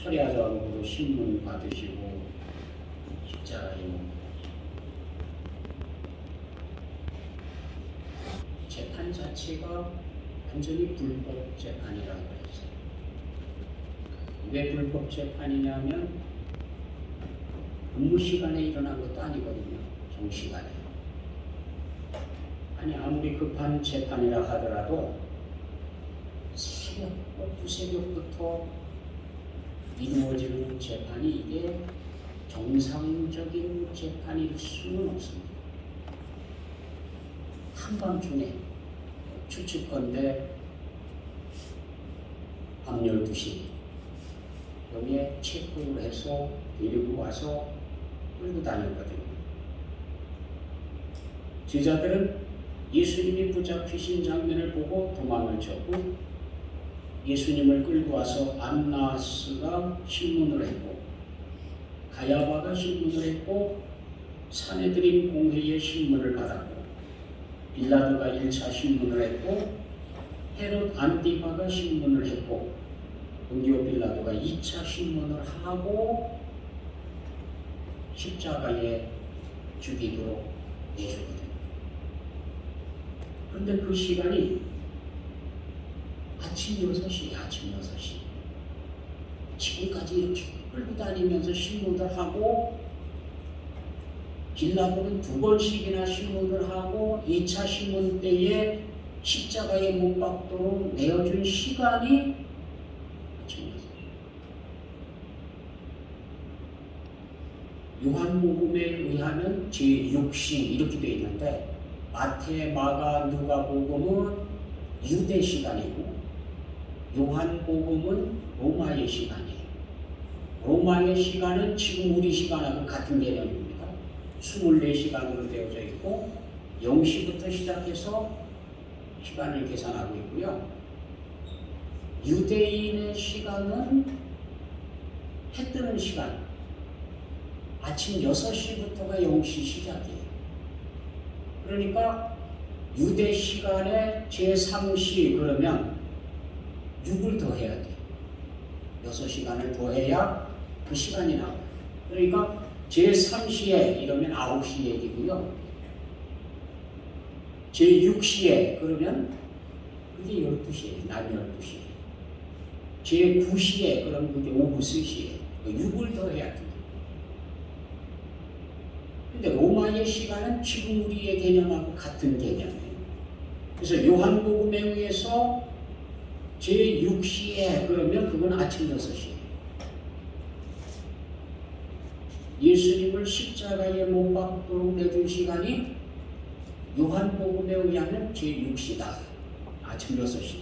철야적으로 신문 받으시고 십자가에 재판 자체가 완전히 불법 재판이라고 했어요. 왜 불법 재판이냐면 근무 시간에 일어난 것도 아니거든요. 정시간에. 아니 아무리 급한 재판이라 하더라도 새벽, 두새벽부터 이루어지는 재판이 이게 정상적인 재판일 수는 없습니다. 한밤중에 추측컨대 밤 12시 여기에 체포를 해서 데리고 와서 끌고 다녔거든요. 제자들은 예수님이 붙잡히신 장면을 보고 도망을 쳤고 예수님을 끌고 와서 안나스가 신문을 했고 가야바가 신문을 했고 사내들인 공회의 신문을 받았고 빌라도가 1차 신문을 했고 헤롯 안티바가 신문을 했고 본디오 빌라도가 2차 신문을 하고 십자가에 죽이도록 내주거든요. 그런데 그 시간이 아침 6시. 지금까지 이렇게 끌고 다니면서 신문을 하고 빌라도는 2번씩이나 신문을 하고 2차 신문 때에 십자가에 못 박도록 내어준 시간이 아침 6시. 요한복음에 의하면 제6시 이렇게 되어 있는데 마태, 마가, 누가복음은 유대 시간이고 요한복음은 로마의 시간이에요. 로마의 시간은 지금 우리 시간하고 같은 개념입니다. 24시간으로 되어져 있고 0시부터 시작해서 시간을 계산하고 있고요. 유대인의 시간은 해 뜨는 시간 아침 6시부터가 0시 시작이에요. 그러니까 유대 시간에 제3시 그러면 6을 더해야 돼. 6시간을 더해야 그 시간이 나와요. 그러니까 제3시에 이러면 9시 얘기고요. 제6시에 그러면 그게 12시에 낮 12시에. 제9시에 그러면 그게 오후 3시에. 6을 더해야 돼. 근데 로마의 시간은 지금 우리의 개념하고 같은 개념이에요. 그래서 요한복음에 의해서 제6시에 그러면 그건 아침 6시에. 예수님을 십자가에 못 박도록 내준 시간이 요한복음에 의하면 제6시다. 아침 6시.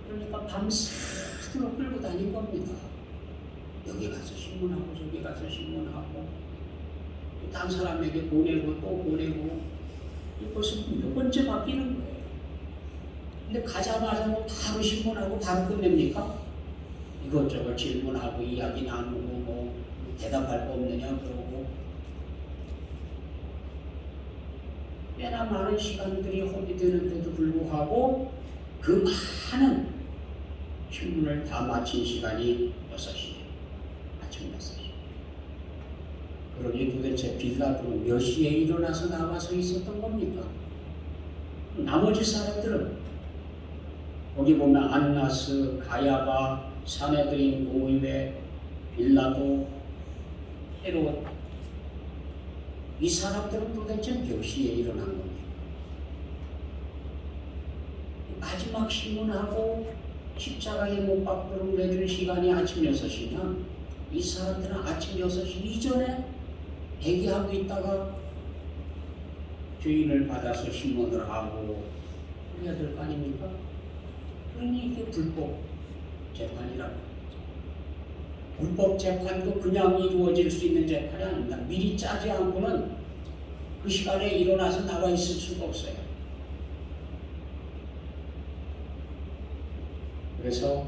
그러니까 밤새도록 끌고 다닌 겁니다. 여기 가서 신문하고 저기 가서 신문하고 딴 사람에게 보내고 또 보내고 이것은 몇 번째 바뀌는 거예요. 근데 가자마자 뭐 바로 신문하고 바로 끝냅니까? 이것저것 질문하고 이야기 나누고 뭐 대답할 거 없느냐 그러고 꽤나 많은 시간들이 허비되는데도 불구하고 그 많은 신문을 다 마친 시간이 6시예요. 아침 6시. 그러니 도대체 빌라도는 몇 시에 일어나서 나와서 있었던 겁니까? 나머지 사람들은 거기 보면 안나스, 가야바, 사내들인 공의회, 빌라도, 헤롯 이 사람들은 도대체 몇 시에 일어난 겁니까? 마지막 신문하고 십자가에 못 박도록 내준 시간이 아침 6시면 이 사람들은 아침 6시 이전에 대기하고 있다가 죄인을 받아서 신문을 하고 그래야 될 거 아닙니까? 그러니 이게 불법 재판이라고. 불법 재판도 그냥 이루어질 수 있는 재판이 아닙니다. 미리 짜지 않고는 그 시간에 일어나서 나와 있을 수가 없어요. 그래서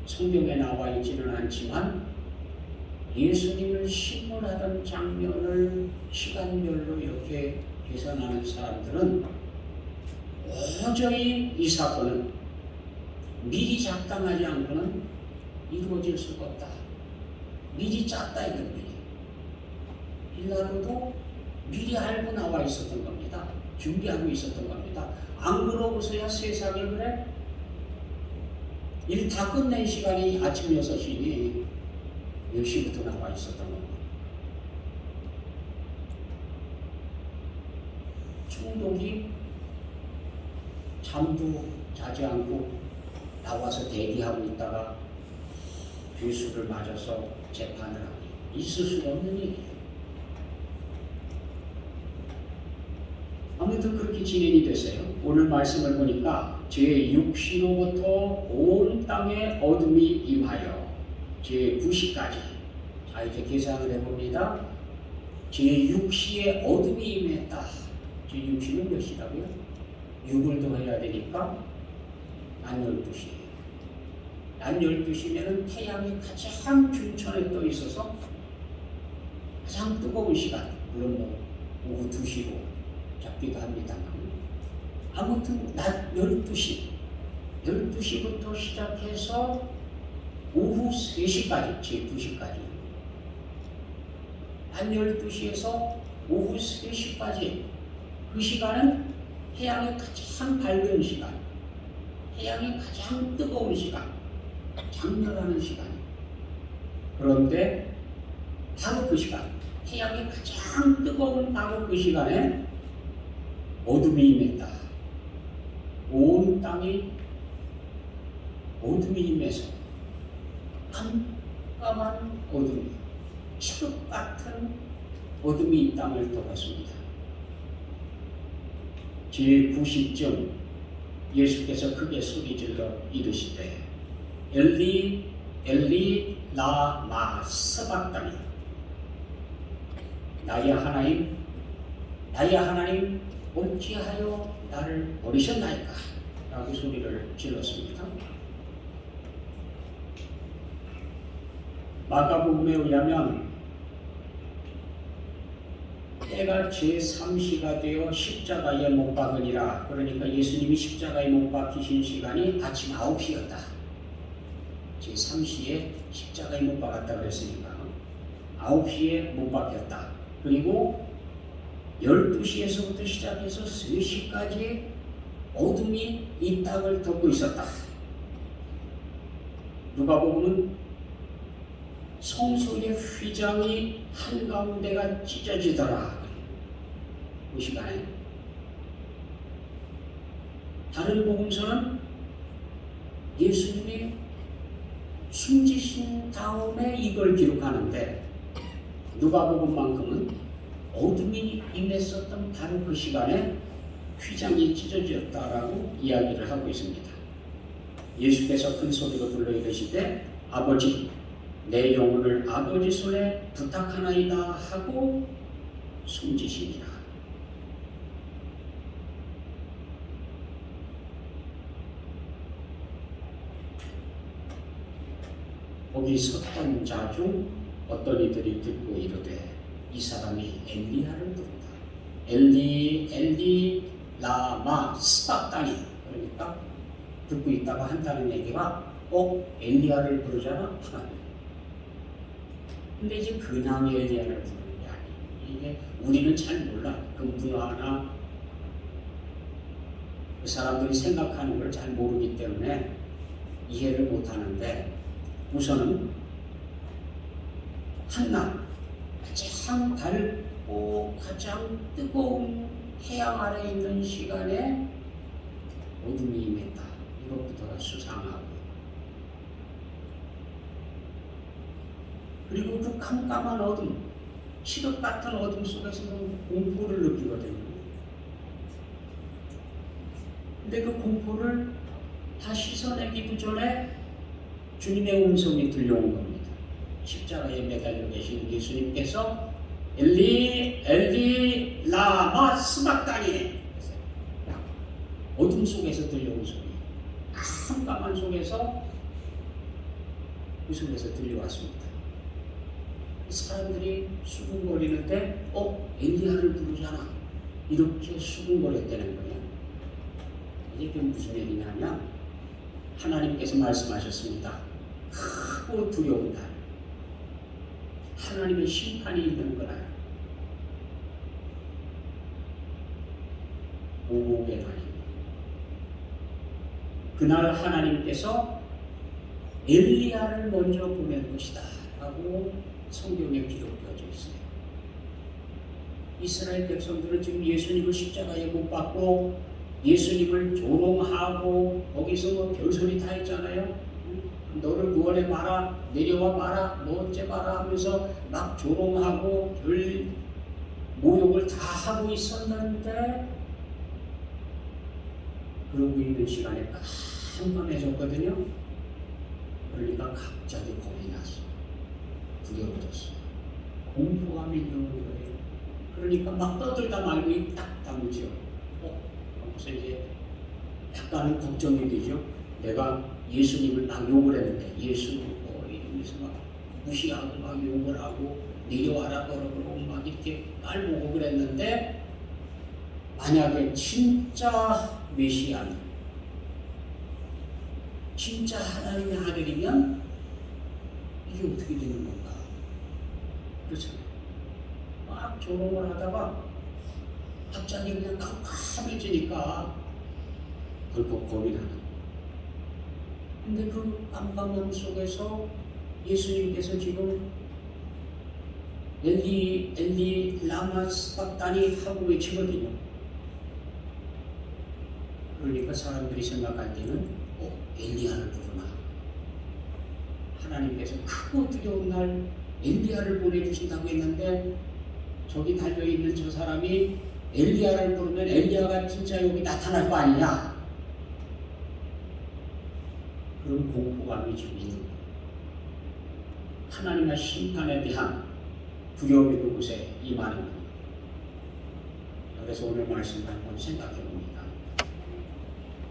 성경에 나와 있지는 않지만 예수님을 신문하던 장면을 시간별로 이렇게 계산하는 사람들은 도저히 이 사건은 미리 작당하지 않고는 이루어질 수가 없다. 미리 짰다 이건 미리. 빌라도도 미리 알고 나와 있었던 겁니다. 준비하고 있었던 겁니다. 안 그러고서야 세상에 그래? 일 다 끝낸 시간이 아침 6시니 10시부터 나와 있었던 겁니다. 총독이 잠도 자지 않고 나와서 대기하고 있다가 죄수를 맞아서 재판을 하니 있을 수 없는 일이에요. 아무튼 그렇게 진행이 됐어요. 오늘 말씀을 보니까 제6시로부터 온 땅에 어둠이 임하여 제9시까지. 자, 이제 계산을 해봅니다. 제6시에 어둠이 임했다. 제6시는 몇 시라고요? 6을 더해야 되니까 난 12시예요. 난 12시면은 태양이 가장 중천에 떠 있어서 가장 뜨거운 시간, 물론 뭐 오후 2시로 잡기도 합니다만, 아무튼 낮 12시부터 시작해서 오후 3시까지, 제9시까지, 낮 12시에서 오후 3시까지, 그 시간은 태양이 가장 밝은 시간, 태양이 가장 뜨거운 시간, 장렬하는 시간. 그런데 바로 그 시간, 태양이 가장 뜨거운 바로 그 시간에 어둠이 임했다. 온 땅이 어둠이 임해서 깜깜한 어둠이, 칠흑 같은 어둠이 이 땅을 덮었습니다. 제9시쯤 예수께서 크게 소리질러 이르시되 엘리 엘리 라마 스박다니, 나의 하나님 나의 하나님 어찌하여 나를 버리셨나이까? 라고 소리를 질렀습니다. 마가복음에 의하면 때가 제3시가 되어 십자가에 못 박으니라. 그러니까 예수님이 십자가에 못 박히신 시간이 아침 9시였다. 제3시에 십자가에 못 박았다 그랬으니까 9시에 못 박혔다. 그리고 12시에서부터 시작해서 3시까지 어둠이 이 땅을 덮고 있었다. 누가복음은 성소의 휘장이 한가운데가 찢어지더라. 그 시간에. 다른 복음서는 예수님이 숨지신 다음에 이걸 기록하는데, 누가복음만큼은 어둠이 임했었던 바로 그 시간에 휘장이 찢어졌다라고 이야기를 하고 있습니다. 예수께서 큰 소리로 불러 이르시되 아버지 내 영혼을 아버지 손에 부탁하나이다 하고 숨지시니라. 거기 섰던 자 중 어떤 이들이 듣고 이르되 이 사람이 엘리야를 부른다. 엘리 엘리 라마 스박다니. 그러니까 듣고 있다가 한다는 얘기가 엘리야를 부르잖아. 근데 이제 그냥 엘리야를 부르는 게 아니에요. 이게 우리는 잘 몰라. 그 문화나 그 사람들이 생각하는 걸 잘 모르기 때문에 이해를 못 하는데, 우선은 한낮 가장 밝고 가장 뜨거운 태양 아래 있는 시간에 어둠이 임했다. 이것부터가 수상하고, 그리고 그 깜깜한 어둠, 칠흑 같은 어둠 속에서는 공포를 느끼거든요. 근데 그 공포를 다 씻어내기도 전에 주님의 음성이 들려온 겁니다. 십자가에 매달려 계신 예수님께서 엘리 엘리 라마 스박다니, 어둠 속에서 들려온 소리, 깜깜한 속에서 그 속에서 들려왔습니다. 사람들이 수군거리는데 엘리야를 부르잖아, 이렇게 수군거렸다는 거예요. 이게 무슨 얘기냐면 하나님께서 말씀하셨습니다. 크고 두려운 날, 하나님의 심판이 있는 그날, 오복의 날입니다. 그날 하나님께서 엘리야를 먼저 보낼 것이다 라고 성경에 기록되어져 있어요. 이스라엘 백성들은 지금 예수님을 십자가에 못 박고 예수님을 조롱하고 거기서 뭐 별소리 다 했잖아요. 너를 구원해 봐라, 내려와 봐라, 너 어째 봐라 하면서 막 조롱하고 별 모욕을 다 하고 있었는데, 그러고 있는 시간에 깜깜해졌거든요. 그러니까 갑자기 겁이 났어. 두려워졌어. 공포감이 드는 거예요. 그러니까 막 떠들다 말고 딱 다무죠. 그래서 이제 약간은 걱정이 되죠. 내가 예수님을 막 욕을 했는데, 예수 이러면서 막 무시하고 막 욕을 하고 내려와라 그러고 막 이렇게 깔보고 그랬는데, 만약에 진짜 메시아는, 진짜 하나님의 아들이면 이게 어떻게 되는 건가? 그렇잖아요. 막 조롱을 하다가 갑자기 그냥 깜깜해지니까 덜컥 겁이 나는 거예요. 근데 그 깜깜함 속에서 예수님께서 지금 엘리 라마 스박다니 하고 외치거든요. 그러니까 사람들이 생각할 때는 엘리야를 부르나, 하나님께서 크고 두려운 날 엘리야를 보내주신다고 했는데, 저기 달려있는 저 사람이 엘리야를 부르면 엘리야가 진짜 여기 나타날 거 아니냐, 그런 공포감이 좀 있는 거예요. 하나님의 심판에 대한 두려움이 그곳에 임하는 겁니다. 그래서 오늘 말씀을 한번 생각해 봅니다.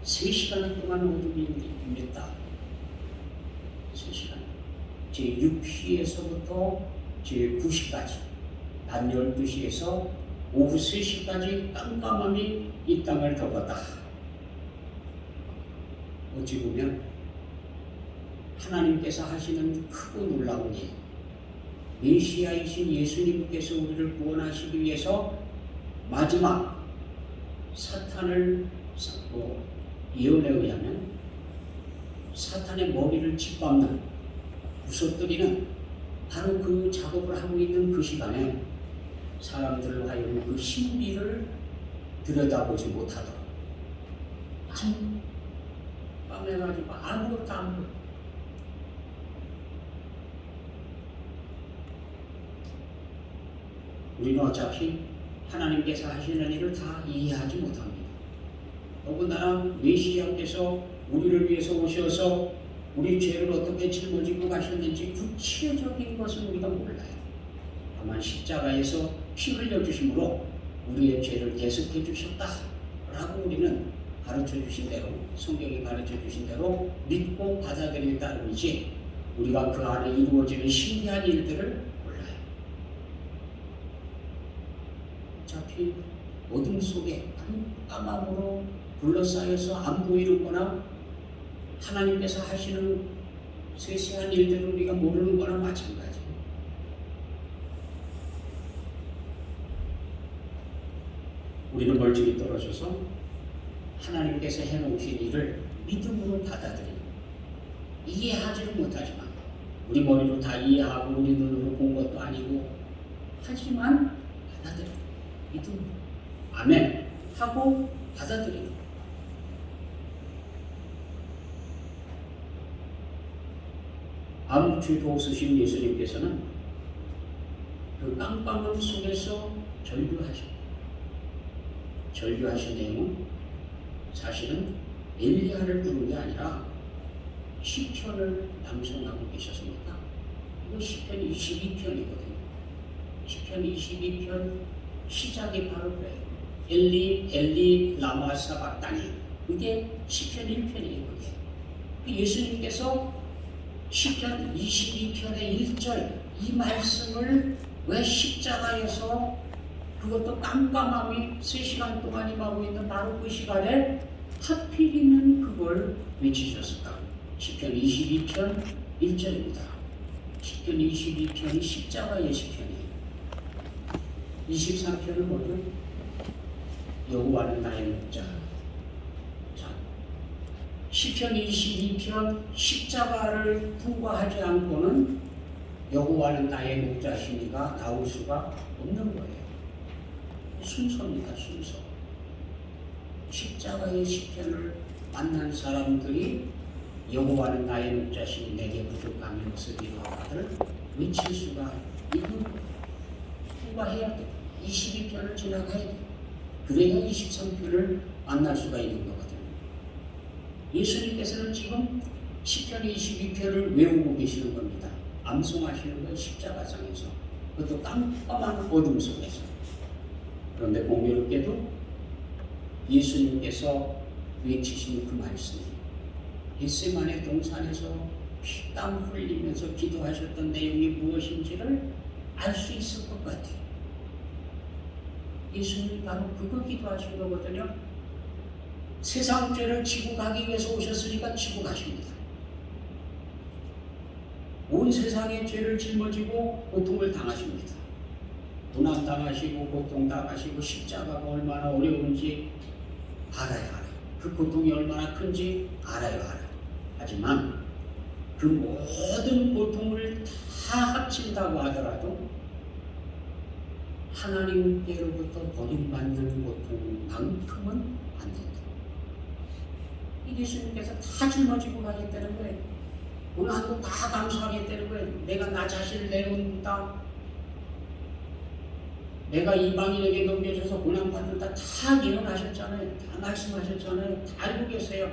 3시간 동안 어둠이 임했다. 3시간. 제6시에서부터 제9시까지, 낮 12시에서 오후 3시까지 깜깜함이 이 땅을 덮었다. 어찌 보면 하나님께서 하시는 크고 놀라운 일, 메시아이신 예수님께서 우리를 구원하시기 위해서 마지막 사탄을 예언에 의하면 사탄의 머리를 짓밟는, 부서뜨리는 바로 그 작업을 하고 있는 그 시간에 사람들을 하여금 그 신비를 들여다보지 못하도록 깜깜해가지고 아무것도 안 보여. 우리는 어차피 하나님께서 하시는 일을 다 이해하지 못합니다. 더군다나 메시아께서 우리를 위해서 오셔서 우리 죄를 어떻게 짊어지고 가셨는지 구체적인 것은 우리가 몰라요. 다만 십자가에서 피 흘려주심으로 우리의 죄를 대속해 주셨다라고 우리는 가르쳐 주신 대로, 성경이 가르쳐 주신 대로 믿고 받아들일 따름이지, 우리가 그 안에 이루어지는 신비한 일들을 몰라요. 어차피 어둠 속에 깜깜함으로 둘러싸여서 안 보이는 거나 하나님께서 하시는 세세한 일들을 우리가 모르는 거나 마찬가지. 우리는 멀쩡히 떨어져서 하나님께서 해놓으신 일을 믿음으로 받아들이고, 이해하지는 못하지만, 우리 머리로 다 이해하고 우리 눈으로 본 것도 아니고, 하지만 받아들이고 믿음, 아멘 하고 받아들이고, 아무 죄도 없으신 예수님께서는 그 깜깜함 속에서 절규하셨고, 절규하신 내용은 사실은 엘리야를 부른 게 아니라 시편을 낭송하고 계셨습니다. 이거 시편 22편이거든요. 시편 22편 시작이 바로 그래요. 엘리 라마 사박다니, 그게 시편 1편이에요. 그게 예수님께서 시편 22편의 1절 이 말씀을 왜 십자가에서, 그것도 깜깜함이 3시간 동안 임하고 있는 바로 그 시간에 하필이면 그걸 외치셨을까? 시편 22편 1절입니다. 시편 22편이 십자가의 시편이에요. 23편은 뭐죠? 여호와는 나의 목자. 자, 시편 22편 십자가를 통과하지 않고는 여호와는 나의 목자시니가 나올 수가 없는 거예요. 순서입니다. 순서. 십자가의 시편을 만난 사람들이 여호와는 나의 목자시니 내게 부족함이 없으리로다를 외칠 수가 있는 거예요. 통과해야 돼. 22편을 지나가야 돼. 그래야 23편을 만날 수가 있는 거거든요. 예수님께서는 지금 시편 22편을 외우고 계시는 겁니다. 암송하시는 거예요. 십자가상에서. 그것도 깜깜한 어둠 속에서. 그런데 공교롭게도 예수님께서 외치신 그 말씀이 겟세마네 동산에서 피땀 흘리면서 기도하셨던 내용이 무엇인지를 알 수 있을 것 같아요. 예수님이 바로 그거 기도하신 거거든요. 세상 죄를 지고 가기 위해서 오셨으니까 지고 가십니다. 온 세상의 죄를 짊어지고 고통을 당하십니다. 고난당하시고 고통당하시고 십자가가 얼마나 어려운지 알아요. 그 고통이 얼마나 큰지 알아요. 하지만 그 모든 고통을 다 합친다고 하더라도 하나님께로부터 버림받는 고통만큼은 안 된다. 이 예수님께서 다 짊어지고 가겠다는 거예요. 고난도 다 감수하겠다는 거예요. 내가 나 자신을 내놓는다. 내가 이방인에게 넘겨줘서 고난받는다. 다 예언하셨잖아요. 다 말씀하셨잖아요. 다 알고 계세요.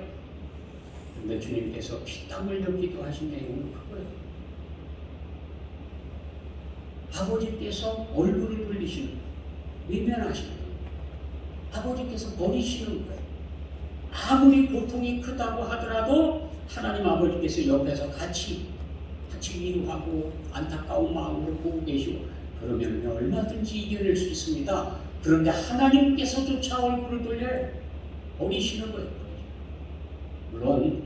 그런데 주님께서 피땀 흘려 기도하신 내용은 그거예요. 아버지께서 얼굴을 돌리시는 거예요. 외면하시는 거예요. 아버지께서 버리시는 거예요. 아무리 고통이 크다고 하더라도 하나님 아버지께서 옆에서 같이 위로하고 안타까운 마음으로 보고 계시고 그러면 얼마든지 이겨낼 수 있습니다. 그런데 하나님께서조차 얼굴을 돌려 버리시는 거예요. 물론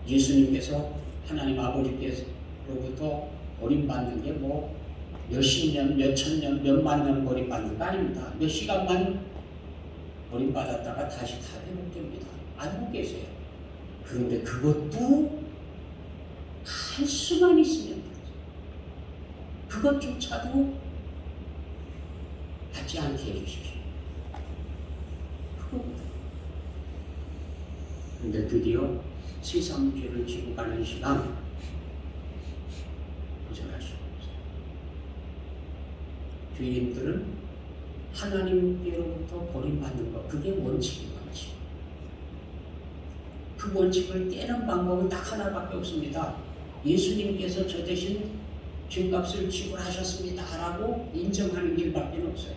예수님께서 하나님 아버지께로부터 버림받는 게 뭐 몇십 년, 몇천 년, 몇만 년 버림받는 거 아닙니다. 몇 시간만 버림받았다가 다시 다 회복됩니다. 알고 계세요. 그런데 그것도 갈 수만 있으면 그것조차도 받지 않게 해주십시오. 그거보다. 그런데 드디어 세상 죄를 지고 가는 시간 거절할 수가 없어요. 죄인들은 하나님께로부터 버림받는 것, 그게 원칙이에요. 원칙. 그 원칙을 깨는 방법은 딱 하나밖에 없습니다. 예수님께서 저 대신 죄값을 지불하셨습니다 라고 인정하는 길밖에 없어요.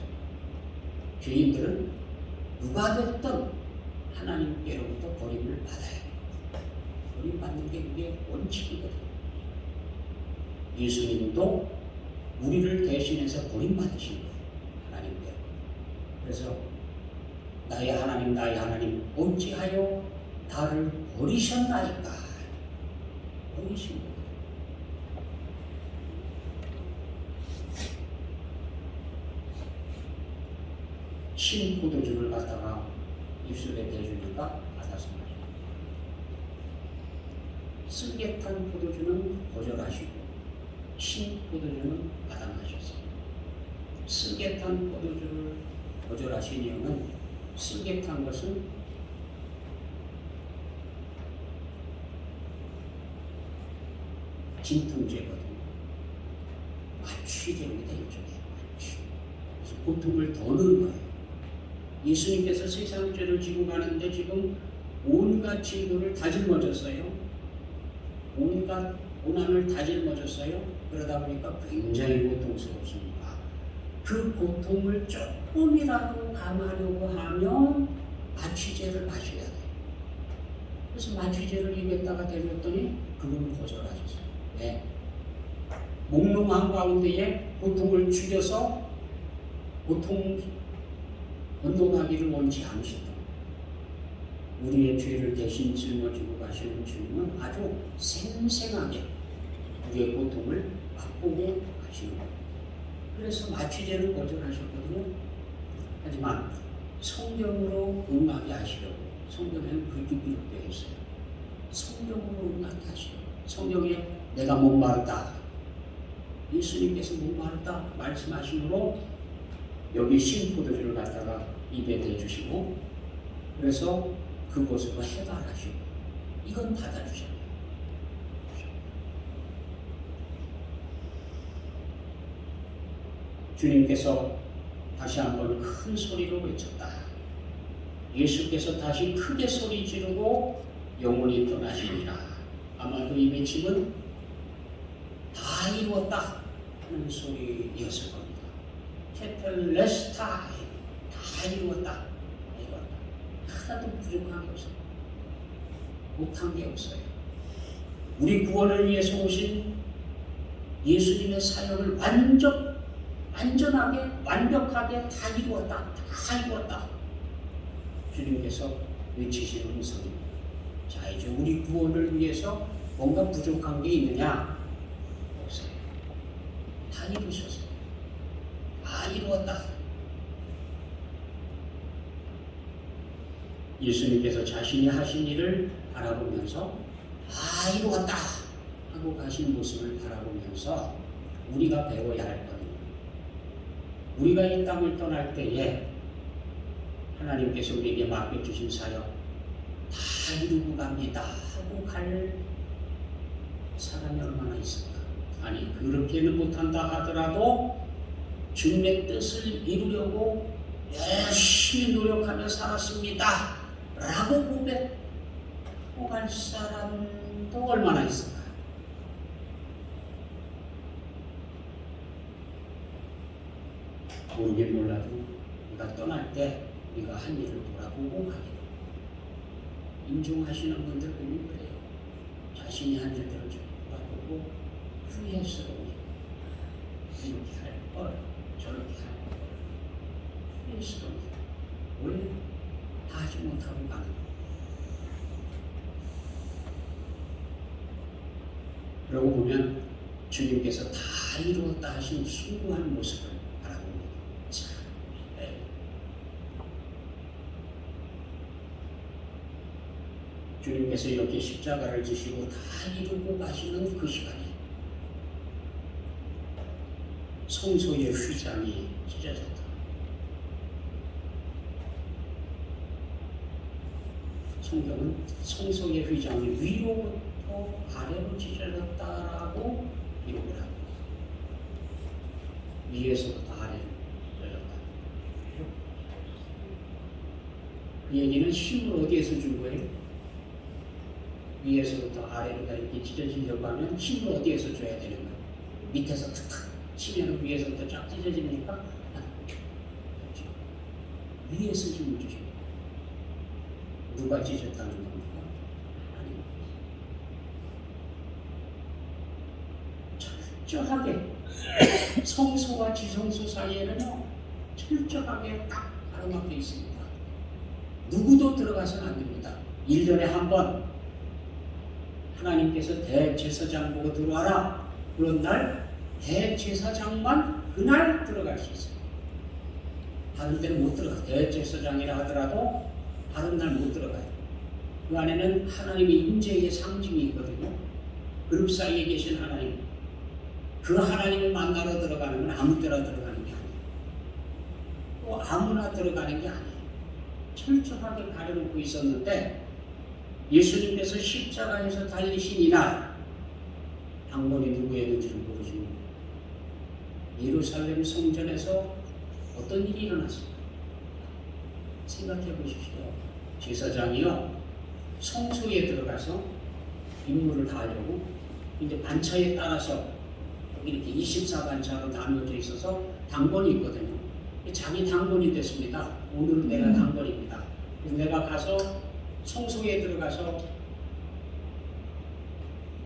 죄인들은 누가 됐든 하나님께로부터 버림을 받아야 돼요. 버림받는 게 그게 원칙이거든요. 예수님도 우리를 대신해서 버림받으신 거예요. 하나님께로. 그래서 나의 하나님 어찌하여 나를 버리셨나이까. 버리신 거예요. 신 포도주를 갖다가 입술에 대주니까 받아서 마시고 쓸개탄 포도주는 거절하시고 신 포도주는 받아 마셨어요. 쓸개탄 포도주를 거절하신 이유는 쓸개탄 것은 진통제거든요. 마취제입니다. 일종의 마취. 그래서 고통을 더 넣은 거예요. 예수님께서 세상 죄를 지고 가는데 지금 온갖 진도를 다 짊어졌어요. 온갖 고난을 다 짊어졌어요. 그러다 보니까 굉장히 고통스럽습니다. 그 고통을 조금이라도 감하려고 하면 마취제를 마셔야 돼요. 그래서 마취제를 입에다가 대줬더니 그걸 거절하셨어요. 왜? 몽롱한 가운데에 고통을 줄여서 고통 운동하기를 원치 않으셨다. 우리의 죄를 대신 짊어지고 가시는 주님은 아주 생생하게 우리의 고통을 맛보고 가시는 거예요. 그래서 마취제를 거절하셨거든요. 하지만 성경으로 응하게 하시려고, 성경에는 그렇게 기록되어 있어요. 성경으로 응하게 하시려고. 성경에 내가 목마르다, 예수님께서 목마르다 말씀하시므로 여기 신포도주를 갖다가 입에 대주시고, 그래서 그곳으로 해발하시고, 이건 받아주셨네요. 주님께서 다시 한번 큰 소리로 외쳤다. 예수께서 다시 크게 소리 지르고 영원히 떠나시리라. 아마도 이 외침은 다 이루었다 하는 소리였을 겁니다. 테텔레스타이, 다 이루었다. 하나도 부족한 게 없어요. 못한 게 없어요. 우리 구원을 위해서 오신 예수님의 사역을 완전하게 완벽하게 다 이루었다. 다 이루었다. 주님께서 외치시는 음성입니다. 자, 이제 우리 구원을 위해서 뭔가 부족한 게 있느냐? 없어요. 다 이루셨어요. 다 이루었다. 예수님께서 자신이 하신 일을 바라보면서 다 이루었다 하고 가신 모습을 바라보면서 우리가 배워야 할 거예요. 우리가 이 땅을 떠날 때에 하나님께서 우리에게 맡겨주신 사역 다 이루고 갑니다 하고 갈 사람이 얼마나 있을까? 아니, 그렇게는 못한다 하더라도 주님의 뜻을 이루려고 열심히 노력하며 살았습니다 라고 고백하고 갈 사람도 얼마나 있을까? 모르긴 몰라도 우리가 떠날 때 우리가 한 일을 돌아보고 가게 됩니다. 인종하시는 분들 보면 그래요. 자신이 한 일들을 좀 돌아보고 후회스러워요. 이렇게 할 걸, 저렇게 할 걸. 후회스러워요. 왜 다 하지 못하고 가는 거예요. 그러고 보면 주님께서 다 이루었다 하신 숭고한 모습을 바라봅니다. 참, 네. 주님께서 이렇게 십자가를 지시고 다 이루고 가시는 그 시간에 성소의 휘장이 찢어졌다. 성경은 성소의 휘장이 위로부터 아래로 찢어졌다라고 기록을 합니다. 위에서부터 아래로 찢어졌다. 그 얘기는 힘을 어디에서 준 거예요? 위에서부터 아래로 이렇게 찢어지려고 하면 힘을 어디에서 줘야 되는 거예요? 밑에서 탁탁 치면 위에서부터 쫙 찢어지니까 위에서 힘을 주십니다. 누가 찢었다는 겁니까? 아니, 철저하게 성소와 지성소 사이에는요, 철저하게 딱 가로막혀 있습니다. 누구도 들어가서는 안 됩니다. 1년에 한 번 하나님께서 대제사장 보고 들어와라. 그런 날 대제사장만 그날 들어갈 수 있어요. 다른 때는 못 들어가요. 대제사장이라 하더라도 다른 날 못 들어가요. 그 안에는 하나님의 임재의 상징이 있거든요. 그룹 사이에 계신 하나님, 그 하나님을 만나러 들어가는 건 아무 때나 들어가는 게 아니에요. 또 아무나 들어가는 게 아니에요. 철저하게 가려놓고 있었는데 예수님께서 십자가에서 달리신 이날 당번이 누구였는지는 모르지만 예루살렘 성전에서 어떤 일이 일어났습니까? 생각해 보십시오. 제사장이요, 성소에 들어가서 임무를 다하려고 이제 반차에 따라서 이렇게 24반차로 나누어져 있어서 당번이 있거든요. 자기 당번이 됐습니다. 오늘은 내가 당번입니다. 그래서 내가 가서 성소에 들어가서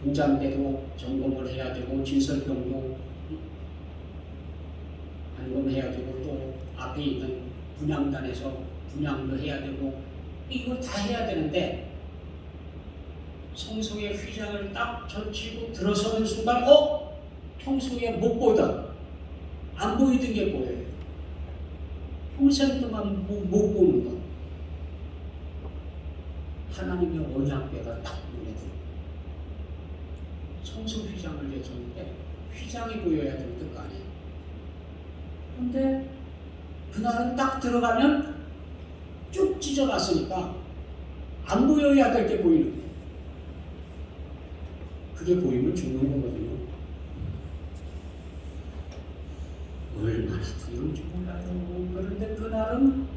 분장대도 점검을 해야 되고 진설병도 점검해야 되고 또 앞에 있는 분향단에서 분향도 해야 되고 이걸 다 해야 되는데 성소의 휘장을 딱 젖히고 들어서는 순간 평소에 못 보던 안 보이던 게 보여요. 평생 동안 못 보는 것. 하나님의 언약궤가 딱 눈에 들어요. 성소 휘장을 내줬는데 휘장이 보여야 될 것 아니에요. 근데 그날은 딱 들어가면 쭉 찢어놨으니까 안 보여야 될 게 보이는 거예요. 그게 보이면 죽는 거거든요. 얼마나 두려운지 몰라요. 그런데 그날은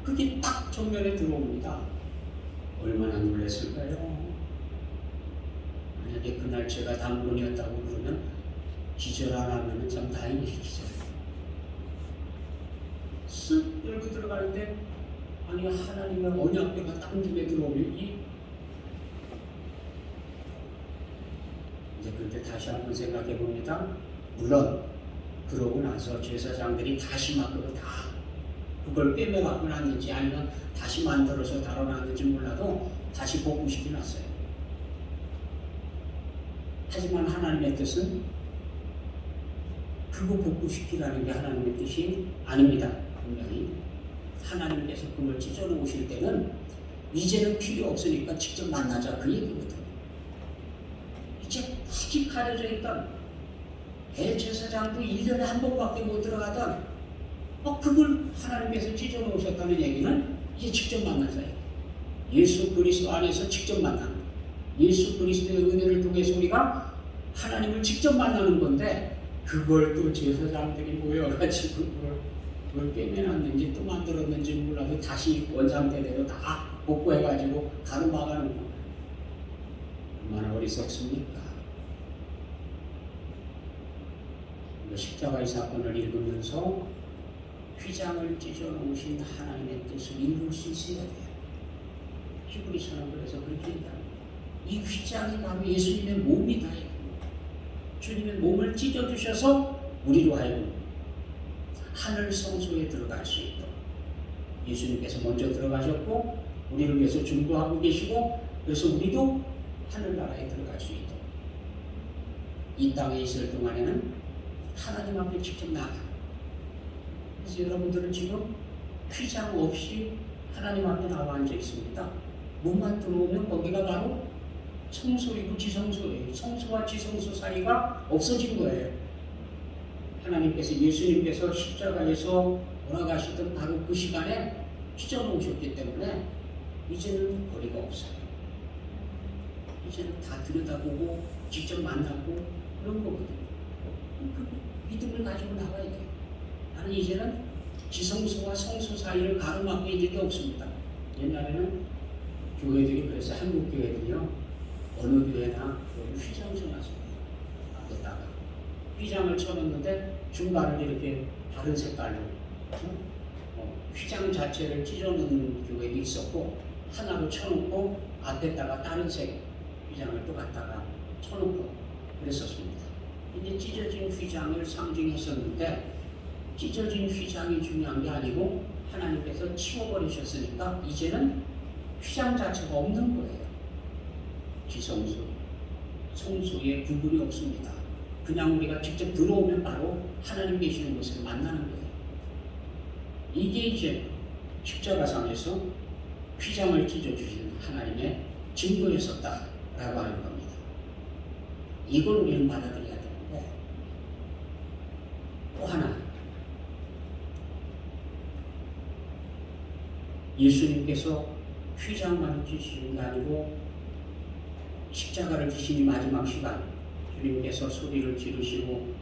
그게 딱 정면에 들어옵니다. 얼마나 놀랐을까요? 만약에 그날 제가 단번이었다고 그러면 기절 안 하면 참 다행이지. 기절. 쓱 열고 들어가는데 아니 하나님의 언약궤가 딱 눈에 들어오면 이제 그때 다시 한번 생각해 봅니다. 물론 그러고 나서 제사장들이 다시 막 그거 다 그걸 빼매갖고 놨는지 아니면 다시 만들어서 달아놨는지 몰라도 다시 복구시켜 놨어요. 하지만 하나님의 뜻은 그거 복구시키라는 게 하나님의 뜻이 아닙니다. 분명히 하나님께서 그걸 찢어놓으실 때는 이제는 필요 없으니까 직접 만나자 그 얘기거든요. 이제 탁이 가려져 있던 대제사장도 1년에 한 번밖에 못 들어가던 그걸 하나님께서 찢어놓으셨다는 얘기는 이제 직접 만나자요. 예수 그리스도 안에서 직접 만나는 거예요. 예수 그리스도의 은혜를 통해서 우리가 하나님을 직접 만나는 건데 그걸 또 제사장들이 모여가지고 그걸 빼내놨는지 또 만들었는지 몰라도 다시 원상태대로 다 복구해가지고 가로막아는 거. 얼마나 어리석습니까? 십자가의 사건을 읽으면서 휘장을 찢어놓으신 하나님의 뜻을 읽을 수 있어야 돼요. 히브리서는 그래서 그렇게 얘기합니다. 이 휘장이 바로 예수님의 몸이다. 주님의 몸을 찢어주셔서 우리로 하여금 하늘 성소에 들어갈 수 있도록 예수님께서 먼저 들어가셨고 우리를 위해서 중보하고 계시고 그래서 우리도 하늘나라에 들어갈 수 있도록 이 땅에 있을 동안에는 하나님 앞에 직접 나가. 그래서 여러분들은 지금 휘장 없이 하나님 앞에 나와 앉아 있습니다. 몸만 들어오면 거기가 바로 성소이고 지성소예요. 성소와 지성소 사이가 없어진 거예요. 하나님께서 예수님께서 십자가에서 돌아가시던 바로 그 시간에 찢어놓으셨기 때문에 이제는 거리가 없어요. 이제는 다 들여다보고 직접 만나고 그런 거거든요. 그 믿음을 가지고 나가야 돼요. 나는 이제는 지성소와 성소 사이를 가로막고 있는 게 없습니다. 옛날에는 교회들이 그래서 한국 교회들이요 어느 교회나 휘장 쳐놨습니다. 앞에다가 휘장을 쳐놓는데 중간을 이렇게 다른 색깔로 휘장 자체를 찢어놓는 교회도 있었고 하나로 쳐놓고 앞에다가 다른 색 휘장을 또 갖다가 쳐놓고 그랬었습니다. 이제 찢어진 휘장을 상징했었는데 찢어진 휘장이 중요한 게 아니고 하나님께서 치워버리셨으니까 이제는 휘장 자체가 없는 거예요. 지성소, 성소에 구분이 없습니다. 그냥 우리가 직접 들어오면 바로 하나님 계시는 곳을 만나는 거예요. 이게 이제 십자가상에서 휘장을 찢어주신 하나님의 증거였었다라고 하는 겁니다. 이걸 우리는 받아들여야 되는데 또 하나 예수님께서 휘장만 찢으신 게 아니고 십자가를 지시니 마지막 시간 주님께서 소리를 지르시고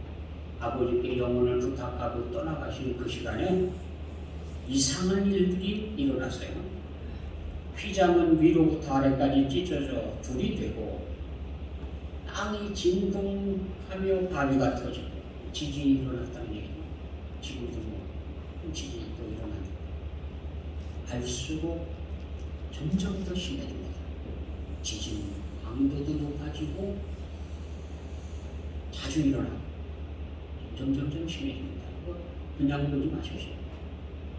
아버지께 영혼을 부탁하고 떠나가시는 그 시간에 이상한 일들이 일어났어요. 휘장은 위로부터 아래까지 찢어져 둘이 되고 땅이 진동하며 바위가 터지고 지진이 일어났다는 얘기입니다. 지금도 지진이 또 일어나는 갈수록 점점 더 심해집니다. 지진 강도도 높아지고 자주 일어나고 점점 심해집니다. 그냥 보지 마십시오.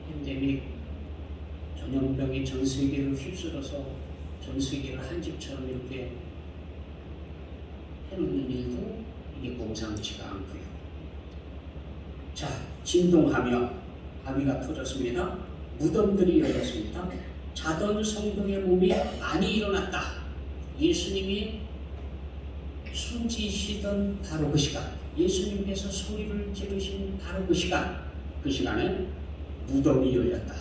팬데믹 전염병이 전 세계를 휩쓸어서 전 세계를 한 집처럼 이렇게 해놓는 일도 이게 범상치가 않고요. 자, 진동하며 바위가 터졌습니다. 무덤들이 열렸습니다. 자던 성도의 몸이 많이 일어났다. 예수님이 숨지시던 바로 그 시간, 예수님께서 소리를 지르신 바로 그 시간에 무덤이 열렸다.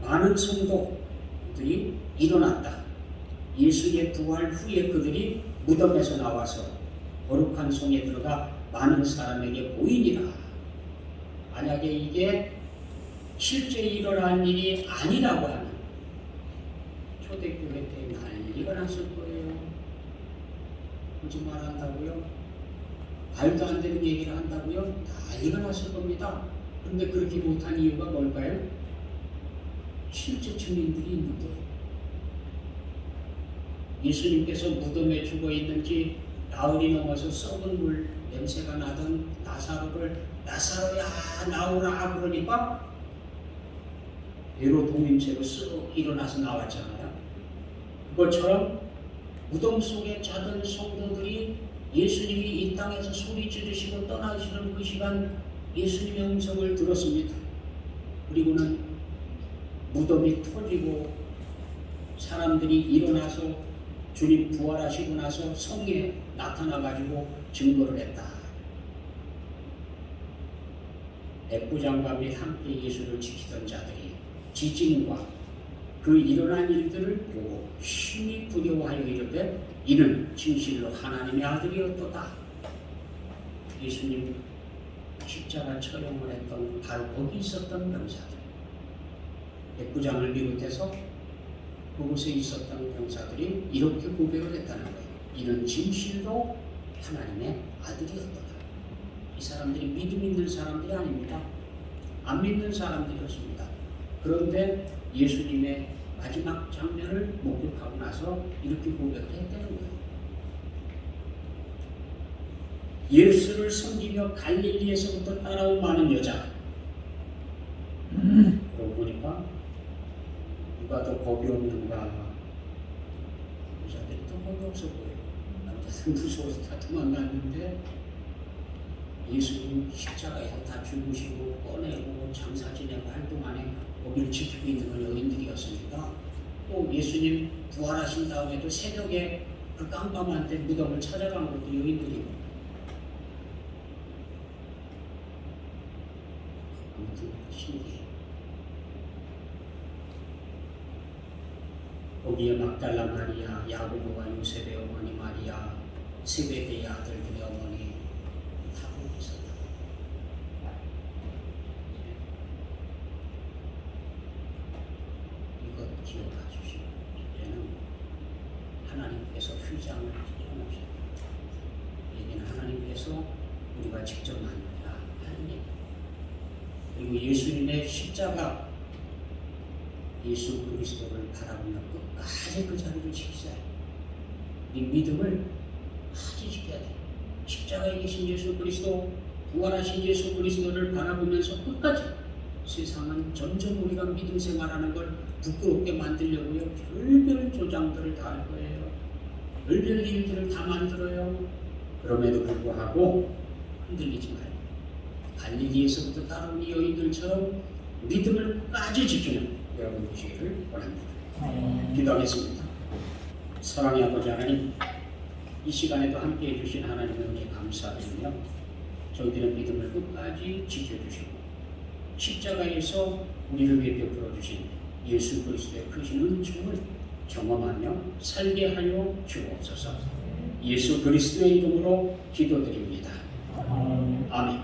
많은 성도들이 일어났다. 예수의 부활 후에 그들이 무덤에서 나와서 거룩한 성에 들어가 많은 사람에게 보이니라. 만약에 이게 실제 일어난 일이 아니라고 하면 초대교회 때 난리가 났을 거예요. 거짓말 한다고요? 말도 안 되는 얘기를 한다고요? 난리가 났을 겁니다. 그런데 그렇게 못한 이유가 뭘까요? 실제 증인들이 있는데, 예수님께서 무덤에 죽어 있는지 나흘이 넘어서 썩은 물 냄새가 나던 나사로를 나사로야 나오라 그러니까 배로 동임체로 쓱 일어나서 나왔잖아요. 그것처럼 무덤 속에 자던 성도들이 예수님이 이 땅에서 소리 지르시고 떠나시는 그 시간 예수님의 음성을 들었습니다. 그리고는 무덤이 터지고 사람들이 일어나서 주님 부활하시고 나서 성에 나타나가지고 증거를 했다. 백부장과 및 함께 예수를 지키던 자들이 지진과 그 일어난 일들을 보고 심히 두려워하여 이르되 이는 진실로 하나님의 아들이었도다. 예수님 십자가 처형을 했던 바로 거기 있었던 병사들, 백부장을 비롯해서 그곳에 있었던 병사들이 이렇게 고백을 했다는 거예요. 이는 진실로 하나님의 아들이었도다. 이 사람들이 믿음 있는 사람들이 아닙니다. 안 믿는 사람들이었습니다. 그런데 예수님의 마지막 장면을 목격하고 나서 이렇게 고백을 했다는 거예요. 예수를 섬기며 갈릴리에서부터 따라온 많은 여자. 그러고 보니까 누가 더 겁이 없는가? 여자들이 더 겁이 없어 보여요. 남자들은 무서워서 다 도망갔는데 예수님 십자가에서 다 죽으시고 꺼내고 장사 지내고 할 동안에 거기를 지키고 있는 건 여인들이었습니다. 또 예수님 부활하신 다음에도 새벽에 그 깜깜한 때 무덤을 찾아간 것도 여인들이고, 아무튼 신기해요. 거기에 막달라 마리아, 야고보와 요셉의 어머니 마리아, 세베대의 아들들의 어머니 다 보고 있었다. 이것 기억하십시오. 이제는 하나님께서 휘장을 찢어놓으셨다. 이제는 하나님께서 우리가 직접 만나라 하는 얘기. 그리고 예수님의 십자가, 예수 그리스도를 바라보며 끝까지 그 자리를 지키자. 이 믿음을 끝까지 지켜야 돼. 십자가에 계신 예수 그리스도, 부활하신 예수 그리스도를 바라보면서 끝까지. 세상은 점점 우리가 믿음 생활하는 걸 부끄럽게 만들려고요. 별별 조장들을 다 할 거예요. 별별 일들을 다 만들어요. 그럼에도 불구하고 흔들리지 말고 갈릴리에서부터 따라온 이 여인들처럼 믿음을 끝까지 지키는 여러분 되시기를 원합니다. 기도하겠습니다. 사랑의 아버지 하나님, 이 시간에도 함께해 주신 하나님의 은혜 감사드리며 저희들의 믿음을 끝까지 지켜주시고 십자가에서 우리를 위해 베풀어 주신 예수 그리스도의 크신 은총을 경험하며 살게 하여 주옵소서. 예수 그리스도의 이름으로 기도드립니다. 아멘.